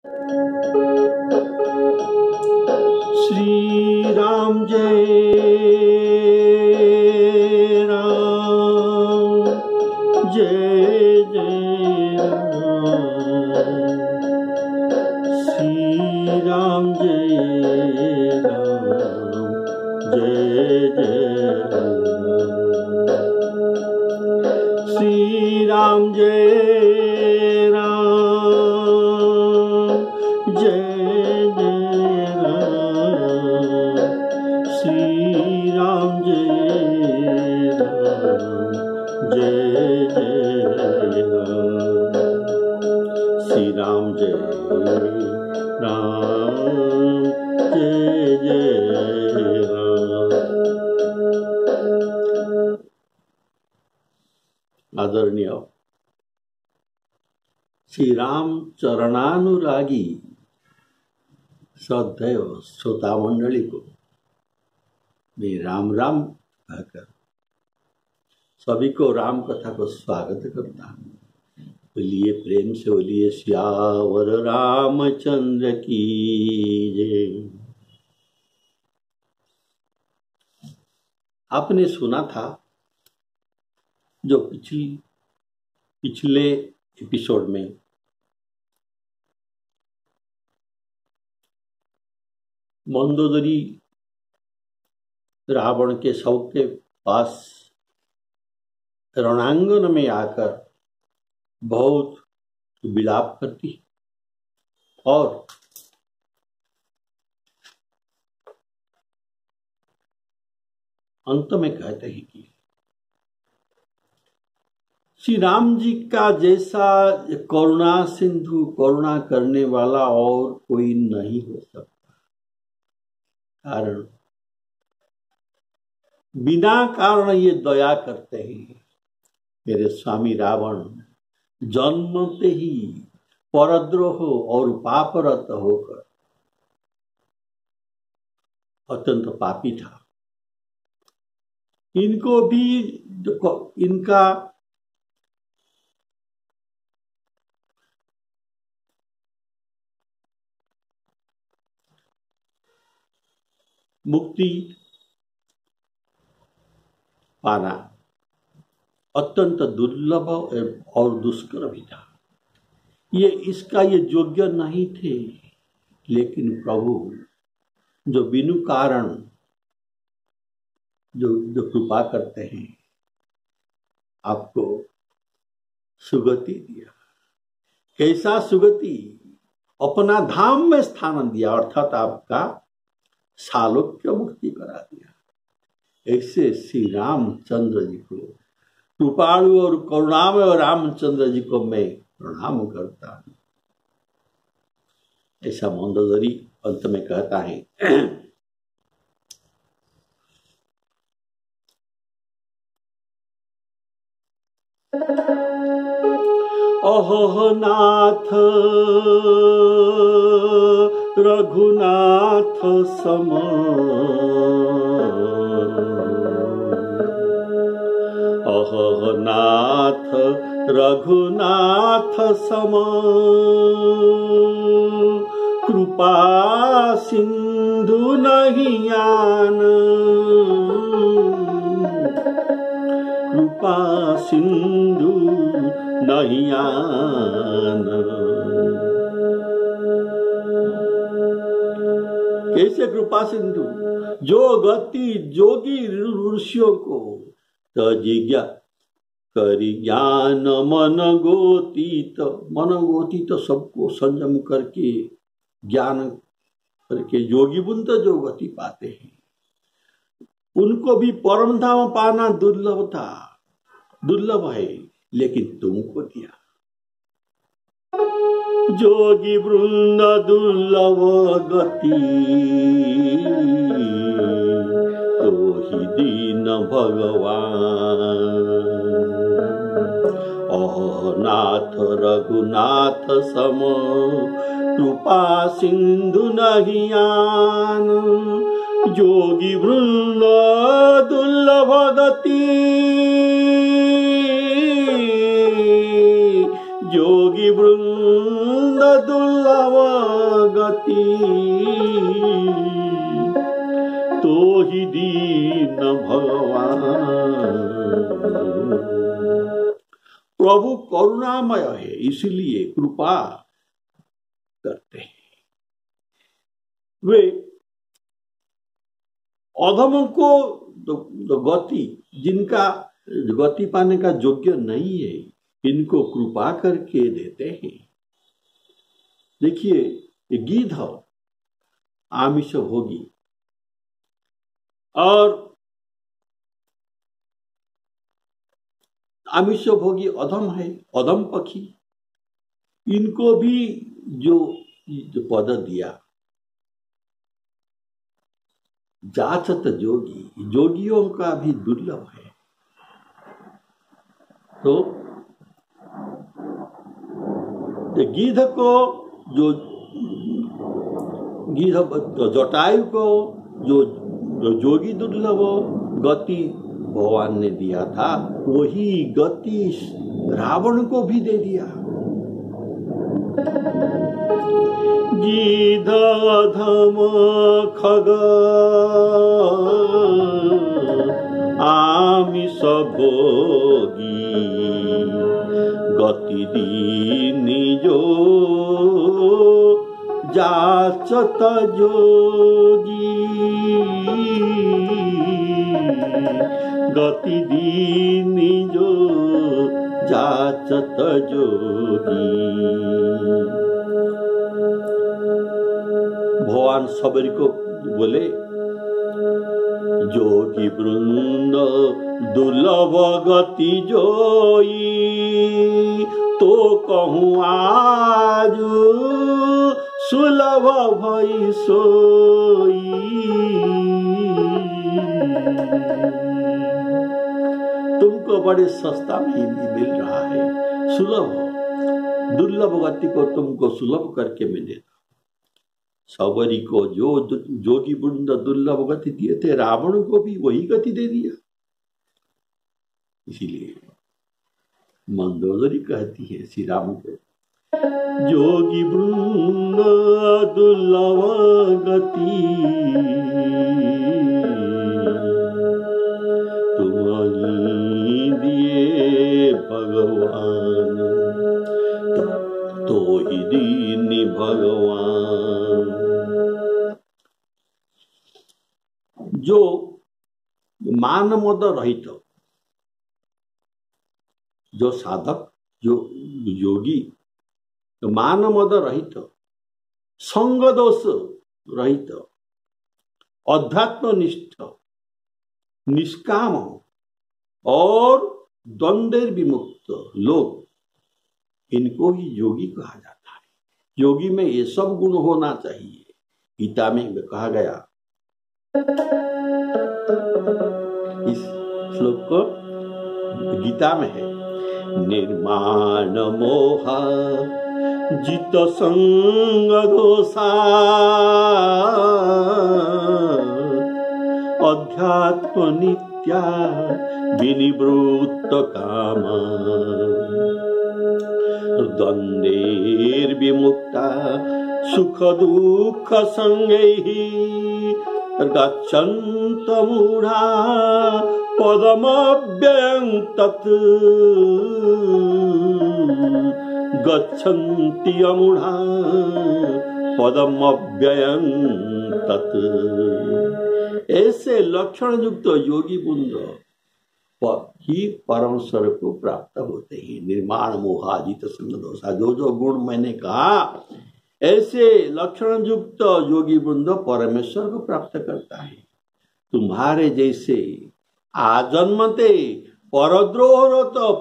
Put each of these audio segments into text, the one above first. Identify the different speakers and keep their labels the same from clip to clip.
Speaker 1: श्री राम जय राम, जय जय राम। श्री राम जय राम, जय जय राम। श्री राम जय राम, जय जय राम। श्री राम जय राम, जय जय राम। श्री राम जय राम, जय जय राम। आदरणीय श्री राम चरणानुरागी सदैव श्रोता मंडली को मैं राम राम कहकर सभी को राम कथा को स्वागत करता हूँ। बोलिए प्रेम से बोलिए सियावर रामचंद्र की जय। आपने सुना था जो पिछले एपिसोड में मंदोदरी रावण के शव के पास रणांगन में आकर बहुत विलाप करती और अंत में कहते हैं कि श्री राम जी का जैसा करुणा सिंधु करुणा करने वाला और कोई नहीं हो सकता। कारण बिना कारण ये दया करते हैं। मेरे स्वामी रावण जन्मते ही परद्रोह और पापरत होकर अत्यंत पापी था। इनको भी इनका मुक्ति पाना अत्यंत दुर्लभ और दुष्कर भी था। ये योग्य नहीं थे, लेकिन प्रभु जो बिनु कारण जो कृपा करते हैं आपको सुगति दिया। कैसा सुगति? अपना धाम में स्थान दिया, अर्थात आपका सालोक्य मुक्ति करा दिया। ऐसे श्री रामचंद्र जी को, कृपालु और करुणामय रामचंद्र जी को मैं प्रणाम करता हूं। ऐसा मंदोदरी अंत में कहता है। अहो नाथ रघुनाथ सम, अहो नाथ रघुनाथ सम, कृपा सिंधु नहीं आन, कृपा सिंधु नहीं आन। कैसे कृपा सिंधु? जो गति जोगी ऋषियों को तजिज्ञा करी ज्ञान मन गोतीत, मन गोतीत सबको संयम करके ज्ञान करके योगी बुंद जो गति पाते हैं उनको भी परम धाम पाना दुर्लभ है, लेकिन तुमको दिया। जोगी वृंद दुर्लभ गति, तो ही दीन भगवान। नाथ रघुनाथ सम, कृपा सिंधु नहीं आन। जोगी वृंद दुर्लभ गति, जोगी वृंद दुर्लभ गति तो ही दीन भगवान। प्रभु करुणामय है, इसलिए कृपा करते हैं। वे अधमों को गति, जिनका गति पाने का योग्य नहीं है, इनको कृपा करके देते हैं। देखिए, ये गिद्ध आमिष भोगी और आमिष भोगी अधम है, अधम पक्षी, इनको भी जो पद दिया, जाचत जोगी, जोगियों का भी दुर्लभ है। तो गिद्ध को, जो गिद्ध जटायु को जो जोगी दुर्लभ गति भगवान ने दिया था, वही गति रावण को भी दे दिया। गिद्ध अधम खग आमिष भोगी गति दीनी जो जाचत जोगी गति दीनी जो जाचत जोगी। भगवान सबरी को बोले, जोगी वृंद दुर्लभ गति जोई तो कहूँ आज सुलभ भई सोई। तुमको बड़े सस्ता में मिल रहा है, सुलभ दुर्लभ गति को तुमको सुलभ करके मैं देता। सबरी को जो जोगी वृंद दुर्लभ गति दिए थे, रावण को भी वही गति दे दिया। इसीलिए मंदोदरी कहती है श्री राम को, जोगी वृंद दुर्लभ गति तुम्हारी दिए भगवान तो ही दीनी भगवान। जो मान मद रहित, जो साधक, जो योगी मान मद रहित, संग दोष रहित, अध्यात्मनिष्ठ, निष्काम और द्वंद्व विमुक्त लोग, इनको ही योगी कहा जाता है। योगी में ये सब गुण होना चाहिए। गीता में कहा गया, इस श्लोक को गीता में है, निर्माण मोहा जित संग दोषा अध्यात्म नित्या विनिवृत्त कामा द्वंद्वेर विमुक्ता सुख दुख संगैः गच्छन्त मूढ़ा पदमव्ययं तत् गच्छन्ति अमूढ़ा पदमव्ययं तत्। ऐसे लक्षण युक्त योगी वृंद ही परमेश्वर को प्राप्त होते हैं। निर्माण मोहाजित संग दोषा, जो जो गुण मैंने कहा, ऐसे लक्षण युक्त योगी वृंद परमेश्वर को प्राप्त करता है। तुम्हारे जैसे आजन्मते परद्रोह तो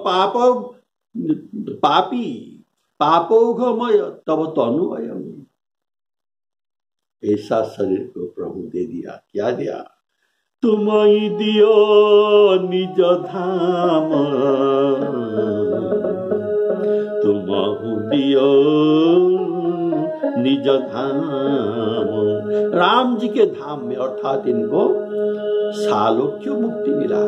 Speaker 1: पापी पापोघमय तब तनुभय, ऐसा शरीर को प्रभु दे दिया। क्या दिया? तुमई दियो निज धाम, तुमहु दियो निज धाम। राम जी के धाम में, अर्थात इनको सालोक्य मुक्ति मिला।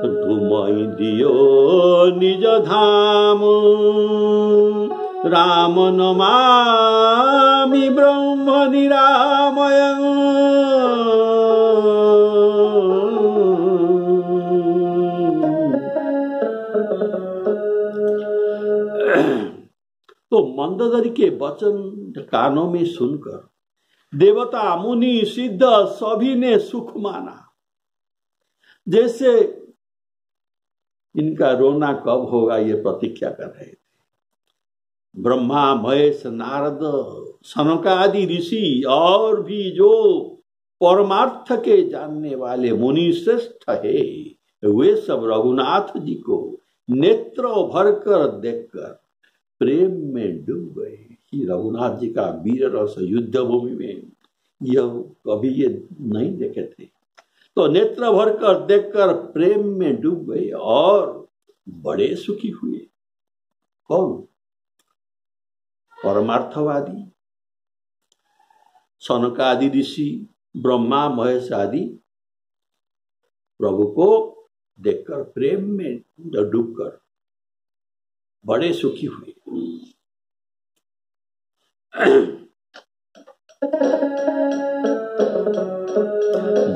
Speaker 1: तुमई दियो निज धाम, राम नमामि ब्रह्म निरामयम्। तो मंदोदरी के वचन कानों में सुनकर देवता मुनि सिद्ध सभी ने सुख माना। जैसे इनका रोना कब होगा ये प्रतीक्षा कर रहे थे। ब्रह्मा महेश नारद सनकादि ऋषि और भी जो परमार्थ के जानने वाले मुनि श्रेष्ठ है, वे सब रघुनाथ जी को नेत्र भरकर देखकर प्रेम में डूब गए। कि रघुनाथ जी का वीर रस युद्ध भूमि में यह कभी ये नहीं देखे थे। तो नेत्र भरकर देखकर प्रेम में डूब गए और बड़े सुखी हुए। कौन? परमार्थवादी सनकादि ऋषि, ब्रह्मा महेश आदि प्रभु को देखकर प्रेम में डूबकर बड़े सुखी हुए।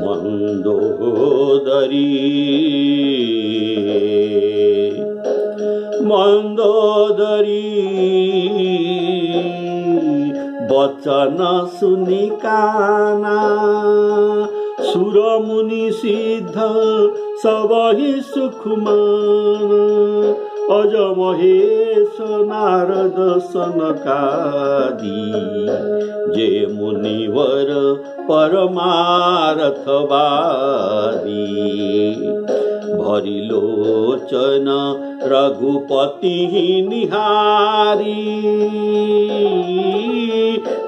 Speaker 1: मंदोदरी मंदोदरी वचन सुनि काना, सुर मुनि सिद्ध सबहि सुख मान। अज महेश नारद सनकादि जे मुनिवर परमार्थवादी। भरी लोचन रघुपति निहारी,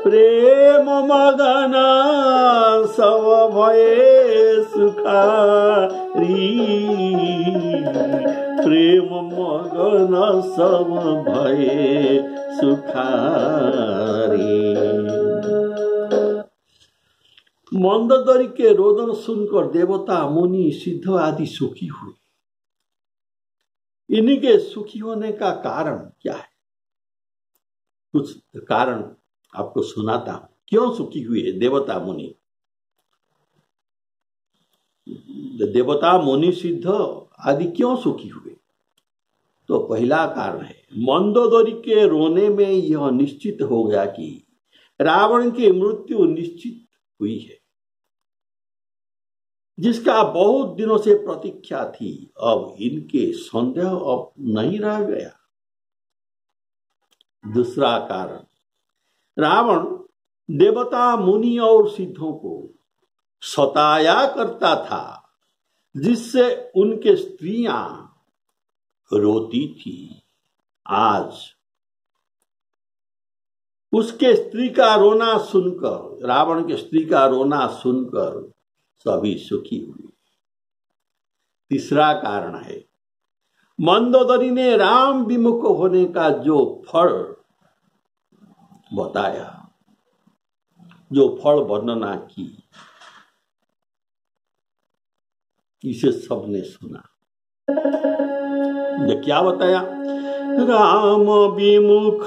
Speaker 1: प्रेम मगन सब भये सुखारी। प्रेम मगन सब भये सुखारी। मंदोदरी के रोदन सुनकर देवता मुनि सिद्ध आदि सुखी हुए। इन्हीं के सुखी होने का कारण क्या है? कुछ कारण आपको सुनाता हूं। क्यों सुखी हुए देवता मुनि? देवता मुनि सिद्ध आदि क्यों सुखी हुए? तो पहला कारण है, मंदोदरी के रोने में यह निश्चित हो गया कि रावण की मृत्यु निश्चित हुई है, जिसका बहुत दिनों से प्रतीक्षा थी। अब इनके संदेह अब नहीं रह गया। दूसरा कारण, रावण देवता मुनि और सिद्धों को सताया करता था, जिससे उनके स्त्रियां रोती थी। आज उसके स्त्री का रोना सुनकर, रावण के स्त्री का रोना सुनकर सभी सुखी हुए। तीसरा कारण है, मंदोदरी ने राम विमुख होने का जो फल बताया, जो फल वर्णना की, इसे सबने सुना। ये क्या बताया? राम विमुख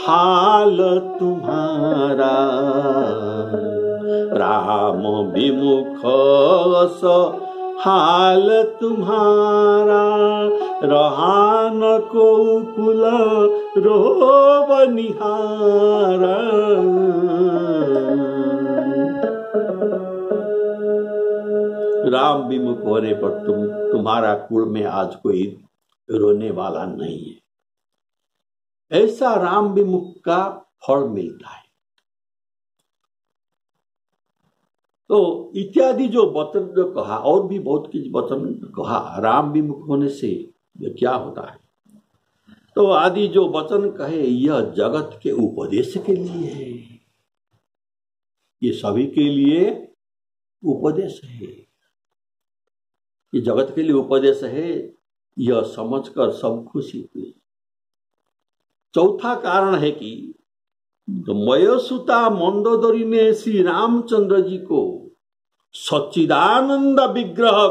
Speaker 1: हाल तुम्हारा, राम विमुख हाल तुम्हारा। रहान को कुल रोब निहारा। राम विमुख होने पर तुम्हारा कुल में आज कोई रोने वाला नहीं है। ऐसा राम विमुख का फल मिलता है। तो इत्यादि जो वचन जो कहा, और भी बहुत कुछ वचन कहा राम विमुख होने से क्या होता है। तो आदि जो वचन कहे, यह जगत के उपदेश के लिए है। ये सभी के लिए उपदेश है। ये जगत के लिए उपदेश है, यह समझकर सब खुशी हुई। चौथा कारण है कि मयसुता मंदोदरी ने श्री रामचंद्र जी को सच्चिदानंद विग्रह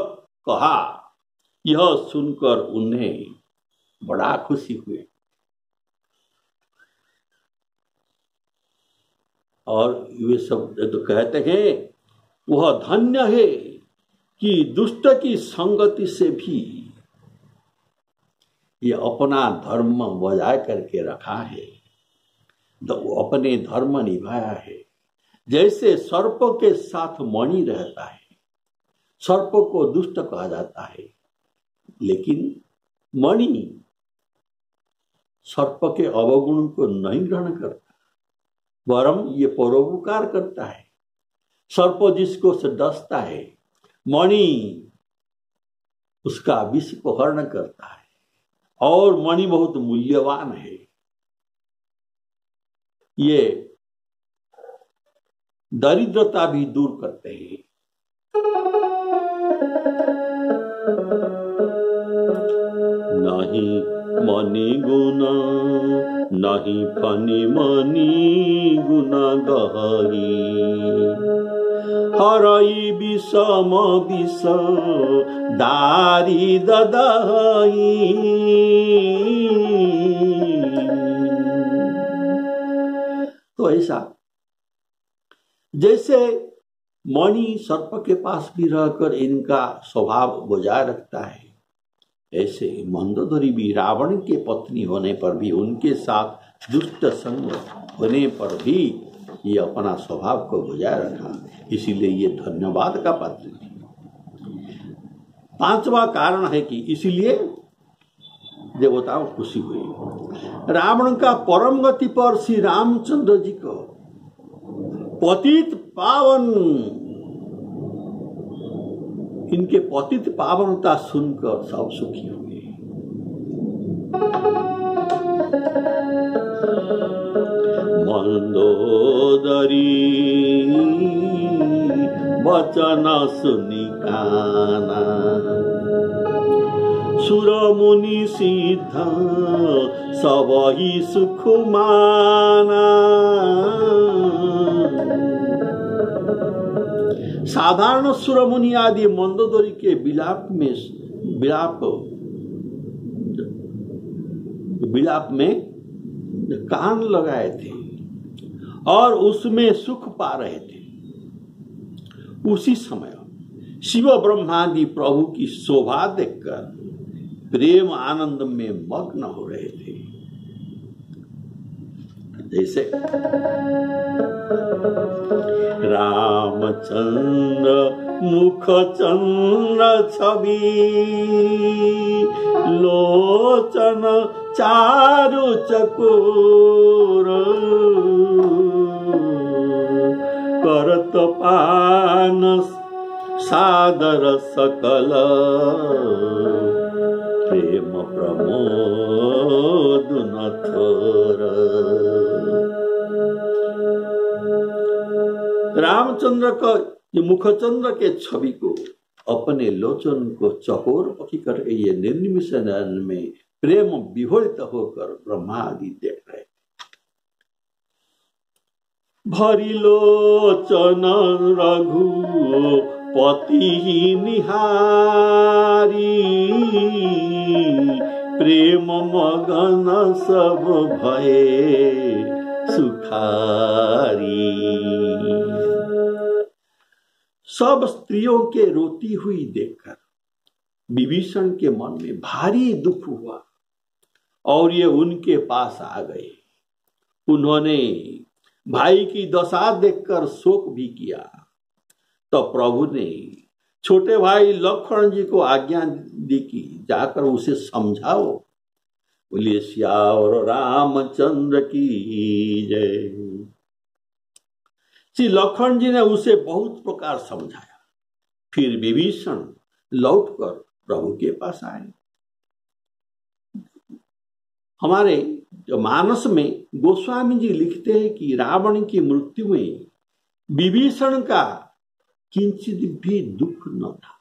Speaker 1: कहा। यह सुनकर उन्हें बड़ा खुशी हुए। और वे सब तो कहते हैं वह धन्य है कि दुष्ट की संगति से भी ये अपना धर्म बजाय करके रखा है, अपने धर्म निभाया है। जैसे सर्प के साथ मणि रहता है, सर्प को दुष्ट कहा जाता है, लेकिन मणि सर्प के अवगुण को नहीं ग्रहण करता, वरम ये परोपकार करता है। सर्प जिसको से डसता है, मणि उसका विष को हरण करता है, और मणि बहुत मूल्यवान है। ये दरिद्रता भी दूर करते हैं। नहीं मणि गुना नहीं फनी मणि गुना गहरी, हरई विषम विष दारी ददहई। तो ऐसा जैसे मणि सर्प के पास भी रहकर इनका स्वभाव बजाय रखता है, ऐसे मंदोदरी भी रावण के पत्नी होने पर भी, उनके साथ दुष्ट संग होने पर भी ये अपना स्वभाव को बजाय रखा, इसीलिए ये धन्यवाद का पात्र थी। पांचवा कारण है कि इसीलिए देवताओं को खुशी हुई। रावण का परम गति पर श्री रामचंद्र जी को पतित पावन, इनके पतित पावनता सुनकर सब सुखी हुए। मंदोदरी वचन सुनि काना, सुर मुनि सिद्ध सबहि सुख माना। साधारण सुर मुनि आदि मंदोदरी के विलाप में कान लगाए थे और उसमें सुख पा रहे थे। उसी समय शिव ब्रह्मादि प्रभु की शोभा देखकर प्रेम आनंद में मग्न हो रहे थे। जैसे रामचंद्र मुख चंद्र छवि, लोचन चारु चकोर, करत पान सादर सकल, प्रेम प्रमोद न थोर। रामचंद्र का ये मुखचंद्र के छवि को, अपने लोचन को चकोर पखी करके ये निर्निमिष नयन में प्रेम विभोरित होकर ब्रह्मा आदि देख रहे। भरी लोचन रघुपति निहारी, प्रेम मगन सब भये सुखारी। सब स्त्रियों के रोती हुई देखकर विभीषण के मन में भारी दुख हुआ और ये उनके पास आ गए। उन्होंने भाई की दशा देखकर शोक भी किया। तो प्रभु ने छोटे भाई लक्ष्मण जी को आज्ञा दी कि जाकर उसे समझाओ। बोलिए सियावर रामचंद्र की जय। श्री लक्ष्मण जी ने उसे बहुत प्रकार समझाया। फिर विभीषण लौटकर प्रभु के पास आए। हमारे जो मानस में गोस्वामी जी लिखते हैं कि रावण की मृत्यु में विभीषण का किंचित भी दुख न था।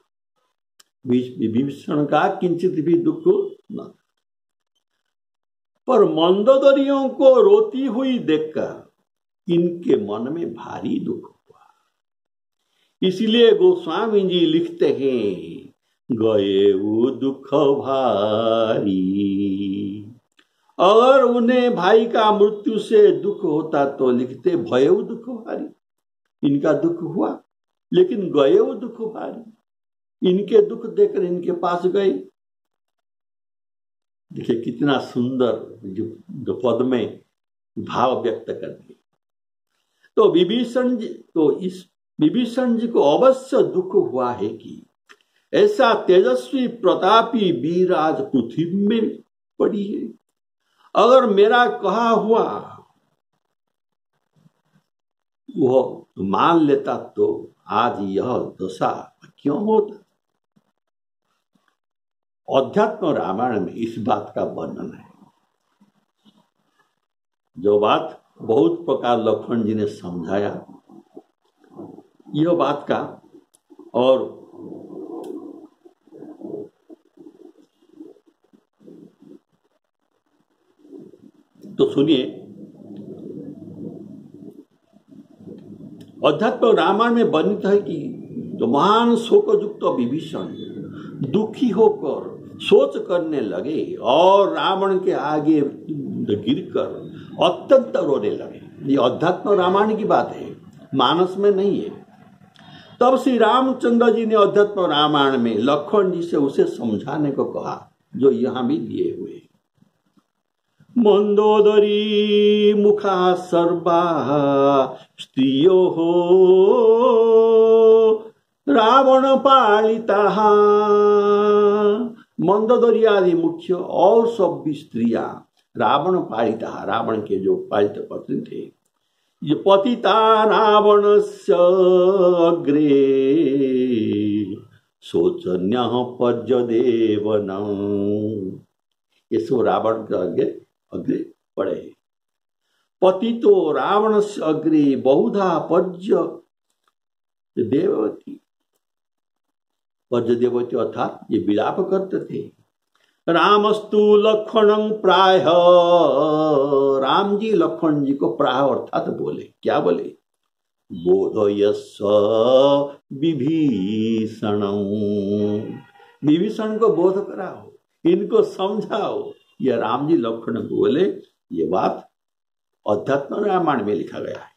Speaker 1: विभीषण का किंचित भी दुख न था, पर मंदोदरियों को रोती हुई देखकर इनके मन में भारी दुख हुआ। इसलिए गोस्वामी जी लिखते हैं, गए वो दुख भारी अगर उन्हें भाई का मृत्यु से दुख होता तो लिखते भयउ दुख भारी, इनका दुख हुआ लेकिन गयउ दुख भारी, इनके दुख देखकर इनके पास गए। देखिए कितना सुंदर जो पद में भाव व्यक्त कर दिए। तो इस विभीषण जी को अवश्य दुख हुआ है कि ऐसा तेजस्वी प्रतापी वीर आज पृथ्वी में पड़ी है। अगर मेरा कहा हुआ वो मान लेता तो आज यह दशा क्यों होता। अध्यात्म रामायण में इस बात का वर्णन है, जो बात बहुत प्रकार लक्ष्मण जी ने समझाया, यह बात का। और तो सुनिए, अध्यात्म रामायण में वर्णित है कि जो महान शोकयुक्त विभीषण दुखी होकर सोच करने लगे और रावण के आगे गिरकर अत्यंत रोने लगे। ये अध्यात्म रामायण की बात है, मानस में नहीं है। तब श्री रामचंद्र जी ने अध्यात्म रामायण में लक्ष्मण जी से उसे समझाने को कहा, जो यहां भी दिए हुए। मंदोदरी मुखा सर्वा स्त्रियो हो रावण पालिता। मंदोदरी आदि मुख्य और सब भी स्त्रियां रावण पालिता, रावण के जो पालित पत्नी थे। ये पतिता रावण से अग्रे शोचन्य पज्यदेवन, ये सब रावण के अग्रे पड़े। पति तो रावण से अग्रे बहुधा पज्य देवती, पज्य देवती अर्थात ये विलाप करते थे। रामस्तु लक्ष्मणं प्राय, राम जी लक्ष्मण जी को प्राय अर्थात बोले, क्या बोले, बोधयस्व विभीषणं, विभीषण को बोध कराओ, इनको समझाओ। यह राम जी लक्ष्मण को बोले। ये बात अध्यात्म रामायण में लिखा गया है।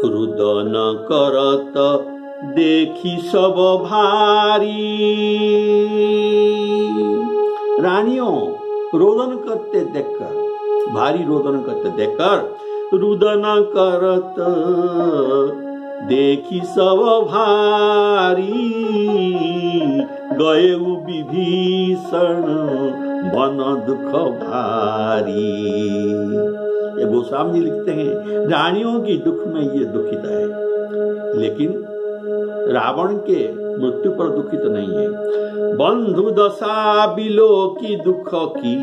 Speaker 1: रुदन करत देखी सब भारी, रानियों रोदन करते देखकर, भारी रोदन करते देखकर, रुदन करत देखी सब भारी, गए विभीषण बन दुख भारी। ये गोस्वामी जी लिखते हैं, रानियों की दुख में ये दुखित है, लेकिन रावण के मृत्यु पर दुखित नहीं है। बंधु दशा बिलो की दुख की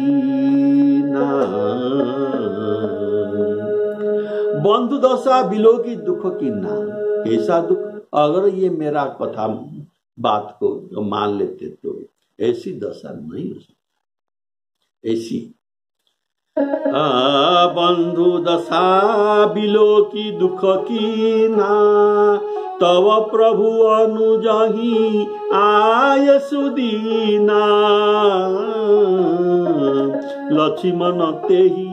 Speaker 1: ना, बंधु दशा बिलो की दुख की ना, ऐसा दुख अगर ये मेरा कथा बात को जो मान लेते तो ऐसी दशा नहीं हो सकती। ऐसी बंधु दशा बिलो की दुख की ना, तव प्रभु अनुजही आय सुदीना, लक्ष्मण ते ही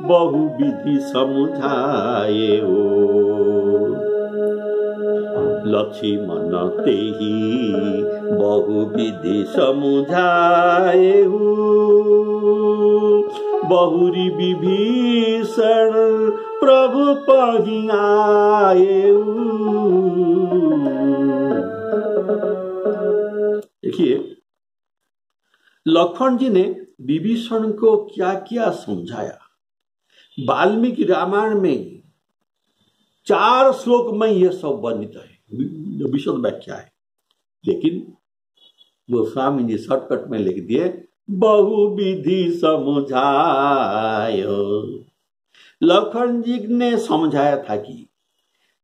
Speaker 1: बहु विधि समझाए हो, लक्ष्मण ते ही बहु विधि समझाए हो, बहुरी विभीषण प्रभु पही आए। देखिए लक्ष्मण जी ने विभीषण को क्या क्या समझाया। वाल्मीकि रामायण में 4 श्लोक में यह सब वर्णित है, विशद व्याख्या है, लेकिन गोस्वामी जी शॉर्टकट में लिख दिए बहु विधि समझाय। लक्ष्मण जी ने समझाया था कि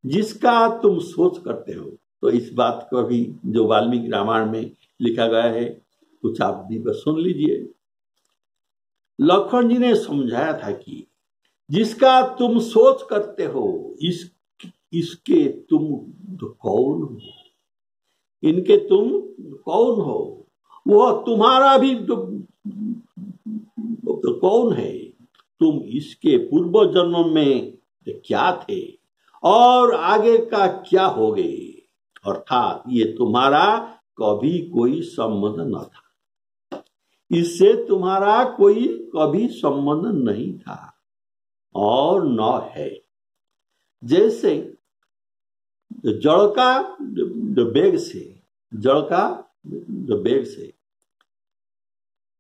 Speaker 1: जिसका तुम सोच करते हो, तो इस बात को भी जो वाल्मीकि रामायण में लिखा गया है कुछ आप भी सुन लीजिए। लक्ष्मण जी ने समझाया था कि जिसका तुम सोच करते हो इसके तुम कौन हो, इनके तुम कौन हो, वह तुम्हारा भी तो कौन है? तुम इसके पूर्व जन्म में क्या थे और आगे का क्या होगे? अर्थात ये तुम्हारा कभी कोई संबंध न था, इससे तुम्हारा कोई कभी संबंध नहीं था और न है। जैसे जड़ का वेग से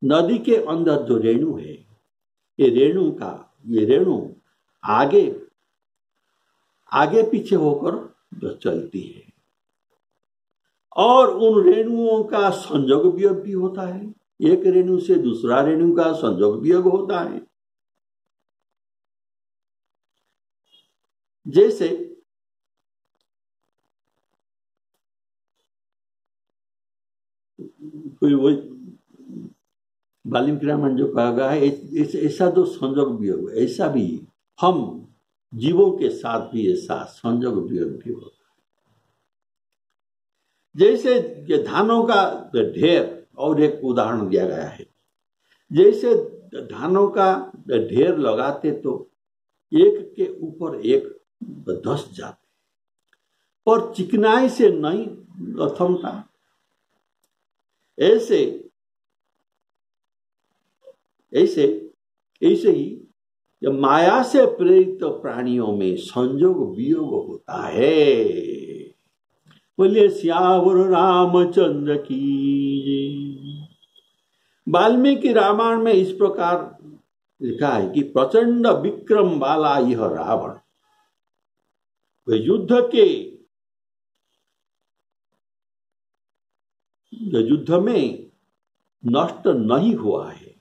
Speaker 1: नदी के अंदर जो रेणु है, ये रेणु आगे पीछे होकर जो चलती है, और उन रेणुओं का संयोग वियोग भी होता है। एक रेणु से दूसरा रेणु का संयोग वियोग होता है। जैसे वाल्मीकि रामायण जो कहा गया है, ऐसा जो संयोग वियोग, ऐसा भी हम जीवों के साथ भी ऐसा संयोग वियोग भी होता है। जैसे ये धानों का ढेर, और एक उदाहरण दिया गया है, जैसे धानों का ढेर लगाते तो एक के ऊपर एक धस जाते, पर चिकनाई से नहीं थमता। ऐसे ही माया से प्रेरित प्राणियों में संयोग वियोग होता है। बोलिए सियावर रामचंद्र की। वाल्मीकि रामायण में इस प्रकार लिखा है कि प्रचंड विक्रम वाला यह रावण युद्ध में नष्ट नहीं हुआ है,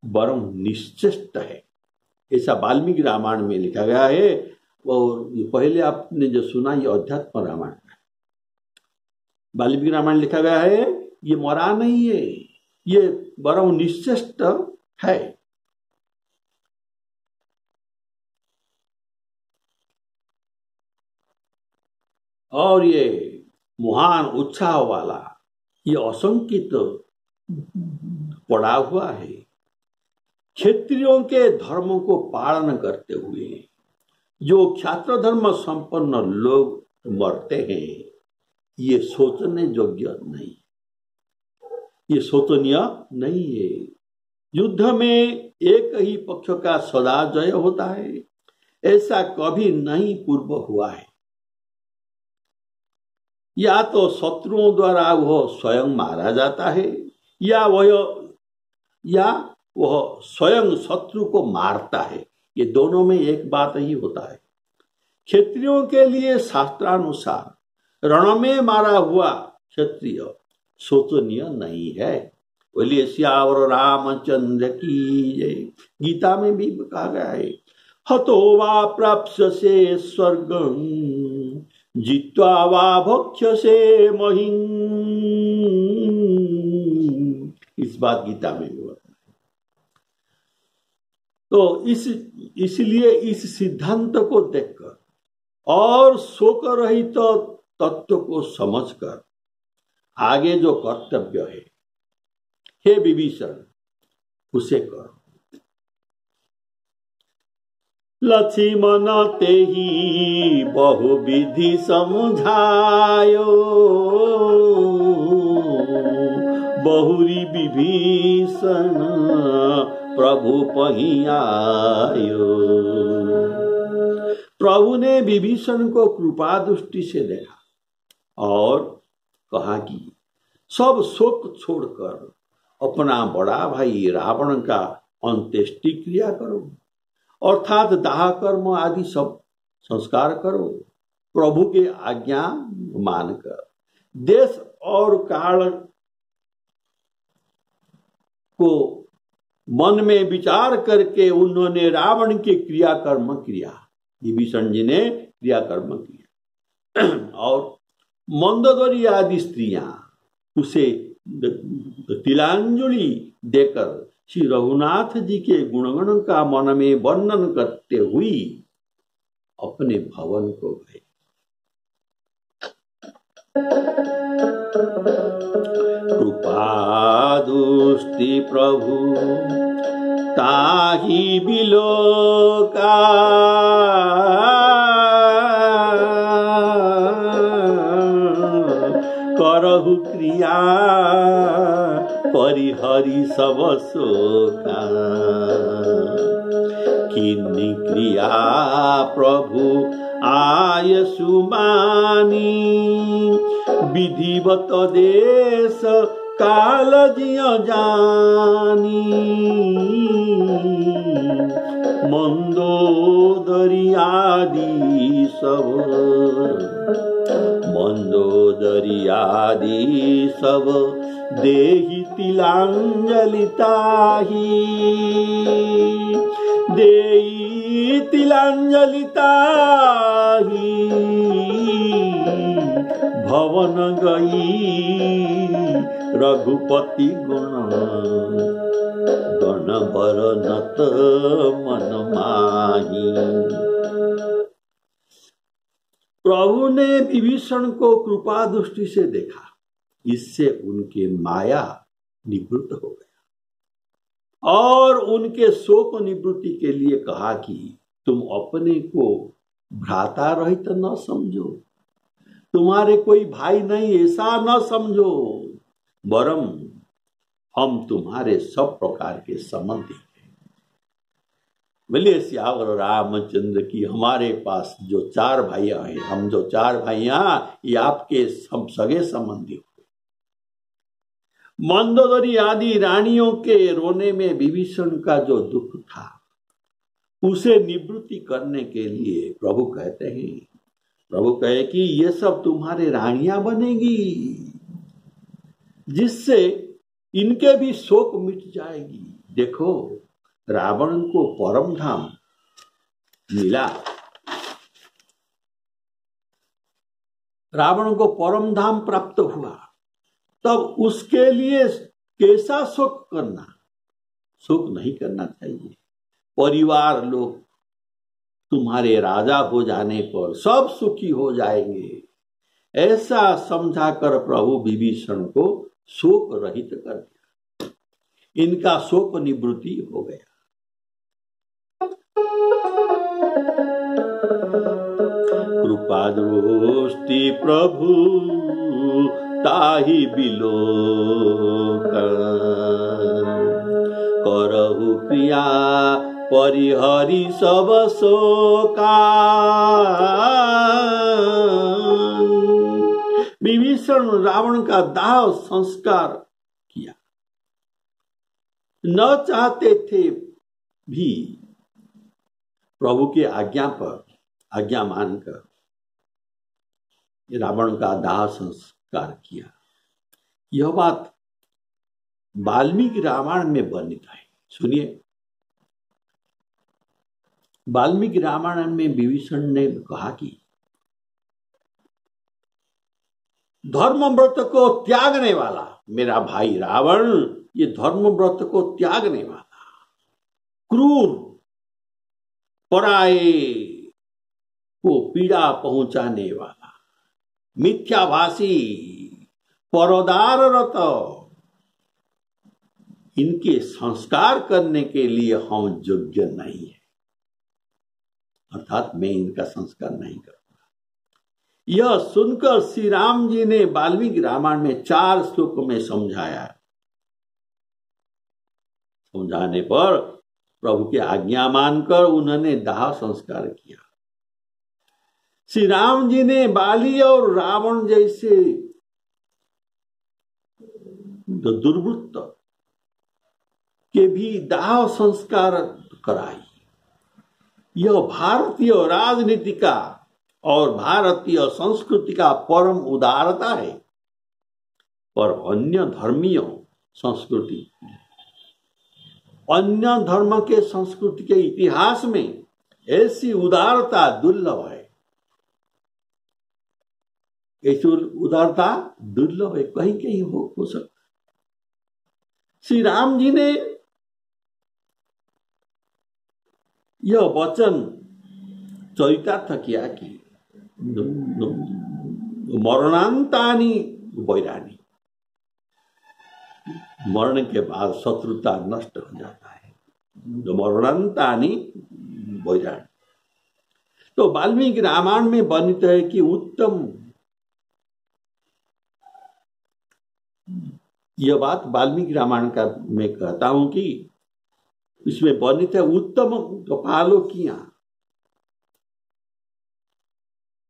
Speaker 1: वरं निश्चेष्ट है। ऐसा वाल्मीकि रामायण में लिखा गया है। और ये पहले आपने जो सुना, ये अध्यात्म रामायण है। वाल्मीकि रामायण लिखा गया है, ये मरा नहीं है, ये वरं निश्चेष्ट है। और ये महान उत्साह वाला, ये असंकित पड़ा हुआ है। क्षत्रियों के धर्मों को पालन करते हुए जो क्षात्र धर्म संपन्न लोग मरते हैं, ये सोचने योग्य नहीं, ये शोचनीय नहीं है। युद्ध में एक ही पक्ष का सदा जय होता है, ऐसा कभी नहीं पूर्व हुआ है। या तो शत्रुओं द्वारा वह स्वयं मारा जाता है, या वह स्वयं शत्रु को मारता है। ये दोनों में एक बात ही होता है। क्षत्रियों के लिए शास्त्रानुसार रण में मारा हुआ क्षत्रिय शोचनीय नहीं है। बोलिए सियावर रामचंद्र की जय। गीता में भी कहा गया है, हतो वा प्राप्स्यसे स्वर्गं जित्वा वा भक्ष्यसे महिं। इस बात गीता में भी बताया। तो इसलिए इस सिद्धांत को देखकर और शोक रहित तो तत्व को समझकर आगे जो कर्तव्य है, हे विभीषण, उसे करो। लक्ष्मण ते ही बहुविधि समझायो, बहुरी विभीषण प्रभु पही आयो। प्रभु ने विभीषण को कृपा दृष्टि से देखा और कहा कि सब शोक छोड़कर अपना बड़ा भाई रावण का अंत्येष्टि क्रिया करो, अर्थात दाह कर्म आदि सब संस्कार करो, प्रभु के आज्ञा मानकर। देश और काल को मन में विचार करके उन्होंने रावण के क्रियाकर्म किया। विभीषण जी ने क्रियाकर्म किया और मंदोदरी आदि स्त्रियां उसे तिलांजलि देकर श्री रघुनाथ जी के गुणगण का मन में वर्णन करते हुए अपने भवन को गए। कृपा दुष्टि प्रभु ताहि बिलोका करहु क्रिया परिहरि सब शोका किन्नी क्रिया प्रभु आय सुमानी विधिवत देश काल जिय जानी मंदोदरी आदि सब मंदोदरी आदि सब देहि तिलांजलि ताहि देहि तिलांजलि ताहि भवन गई रघुपति गुण गण बरनत मन माही। प्रभु ने विभीषण को कृपा दृष्टि से देखा, इससे उनके माया निवृत्त हो गया और उनके शोक निवृत्ति के लिए कहा कि तुम अपने को भ्राता रहित न समझो, तुम्हारे कोई भाई नहीं ऐसा न समझो, वरम हम तुम्हारे सब प्रकार के संबंधी हैं। बोलिए सियावर रामचंद्र की। हमारे पास जो 4 भाइयां हैं, हम जो 4 भाइयां, ये आपके सब सगे संबंधी हो। मंदोदरी आदि रानियों के रोने में विभीषण का जो दुख था, उसे निवृत्ति करने के लिए प्रभु कहते हैं, प्रभु कहे कि ये सब तुम्हारे रानियां बनेगी, जिससे इनके भी शोक मिट जाएगी। देखो रावण को परम धाम मिला, रावण को परम धाम प्राप्त हुआ, तब उसके लिए कैसा शोक करना? शोक नहीं करना चाहिए। परिवार लोग तुम्हारे राजा हो जाने पर सब सुखी हो जाएंगे, ऐसा समझाकर प्रभु विभीषण को शोक रहित कर दिया। इनका शोक निवृत्ति हो गया। कृपा दृष्टि प्रभु ताहि बिलोका करहु प्रिया परिहरि सब शोका। विभीषण रावण का दाह संस्कार किया, न चाहते थे भी प्रभु के आज्ञा मानकर रावण का दाह संस्कार किया। यह बात वाल्मीकि रामायण में वर्णित है। सुनिए, वाल्मीकि रामायण में विभीषण ने कहा कि धर्म व्रत को त्यागने वाला मेरा भाई रावण, ये धर्म व्रत को त्यागने वाला, क्रूर, पराये को पीड़ा पहुंचाने वाला, मिथ्याभाषी, परोदार रत, इनके संस्कार करने के लिए हम योग्य नहीं है, अर्थात मैं इनका संस्कार नहीं करूंगा। यह सुनकर श्री राम जी ने वाल्मीकि रामायण में 4 श्लोकों में समझाया। समझाने पर प्रभु की आज्ञा मानकर उन्होंने दाह संस्कार किया। श्री राम जी ने बाली और रावण जैसे दुर्वृत्त के भी दाह संस्कार कराई। यह भारतीय राजनीति का और भारतीय संस्कृति का परम उदारता है, पर अन्य धर्मीय संस्कृति, अन्य धर्म के संस्कृति के इतिहास में ऐसी उदारता दुर्लभ है। ऐसी उदारता दुर्लभ है, कहीं कहीं हो सकता। श्री राम जी ने यह वचन चरितार्थ किया कि मरणांतानि वैराणी, मरण के बाद शत्रुता नष्ट हो जाता है, जो मरणंतानि भोजान। तो वाल्मीकि रामायण में वर्णित है कि उत्तम, यह बात वाल्मीकि रामायण का मैं कहता हूं कि इसमें वर्णित है उत्तम कपालों किया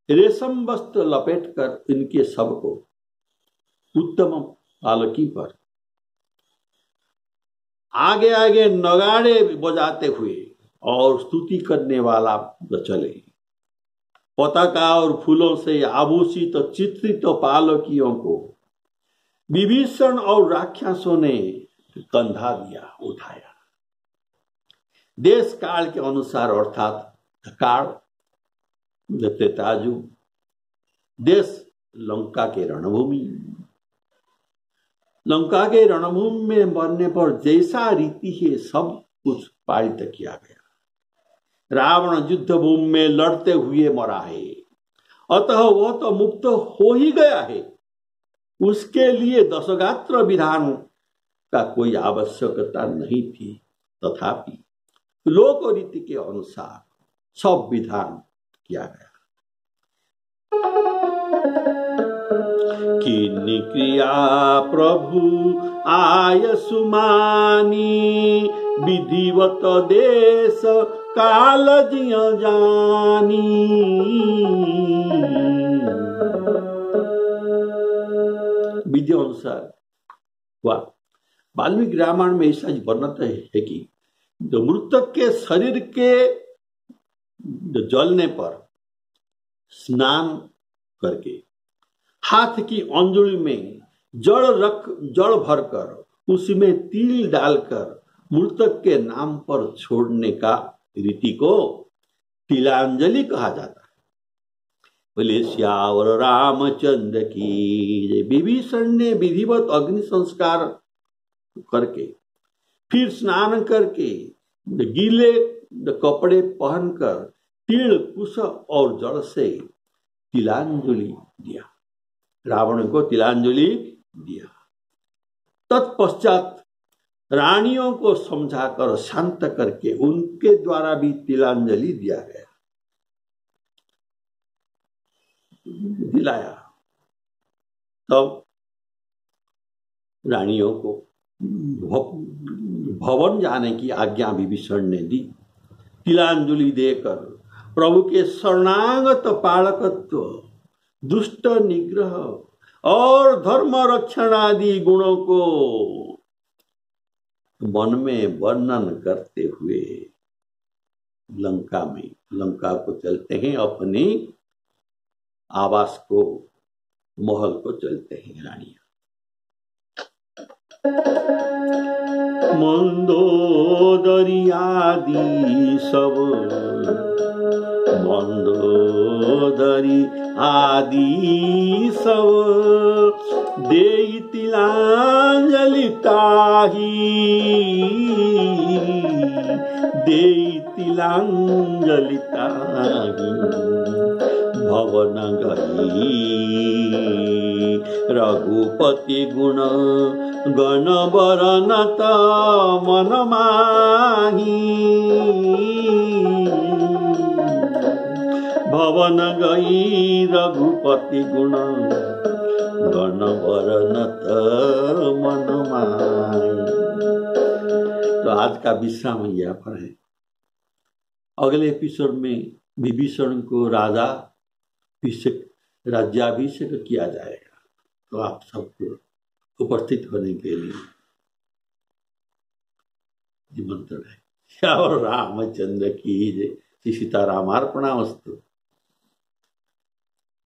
Speaker 1: रेशम वस्त्र लपेटकर इनके सब को उत्तम पालकी पर आगे आगे नगाड़े बजाते हुए और स्तुति करने वाला चले। पताका और फूलों से आभूषित और चित्रित पालकियों को विभीषण और राक्षसों ने कंधा दिया, उठाया। देश काल के अनुसार अर्थात काल त्रेतायुग, देश लंका के रणभूमि, लंका के रणभूमि में बनने पर जैसा रीति है सब कुछ पालित किया गया। रावण युद्ध भूमि में लड़ते हुए मरा है, अतः वह तो मुक्त हो ही गया है, उसके लिए दशगात्र विधान का कोई आवश्यकता नहीं थी। तथापि लोक रीति के अनुसार सब विधान किया गया। किन्नी क्रिया प्रभु आय सुमानी, विधिवत देश काल जिय जानी। विधि अनुसार वाह, वाल्मीकि रामायण में ऐसा वर्णन है कि जो मृतक के शरीर के जलने पर स्नान करके हाथ की अंजुली में जड़ भरकर उसमें तिल डालकर मृतक के नाम पर छोड़ने का रीति को तिलांजलि कहा जाता है। बोले श्यावर रामचंद्र की। विभीषण ने विधिवत अग्नि संस्कार करके फिर स्नान करके गीले कपड़े पहनकर तिल कुश और जड़ से तिलांजलि दिया, रावण को तिलांजलि दिया। तत्पश्चात रानियों को समझाकर शांत करके उनके द्वारा भी तिलांजलि दिलाया। तब रानियों को भवन जाने की आज्ञा विभीषण ने दी। तिलांजलि देकर प्रभु के शरणागत पालकत्व, दुष्ट निग्रह और धर्म रक्षण आदि गुणों को मन में वर्णन करते हुए लंका को चलते हैं, अपनी आवास को, महल को चलते हैं रानियां। मंदोदरी आदि सब, मंदोदरी आदि सब देई तिलांजलि ताही, देई तिलांजलि ताही। भवन गई रघुपति गुण गण बरनत मन माही। भवन गई रघुपति गुण गण बरनत मन माही। तो आज का विश्राम यहाँ पर है। अगले एपिसोड में विभीषण को राज्याभिषेक किया जाएगा। तो आप सबको उपस्थित होने के लिए निमंत्रण है। और रामचंद्र की जय। श्री सीतारामार्पणामस्तु।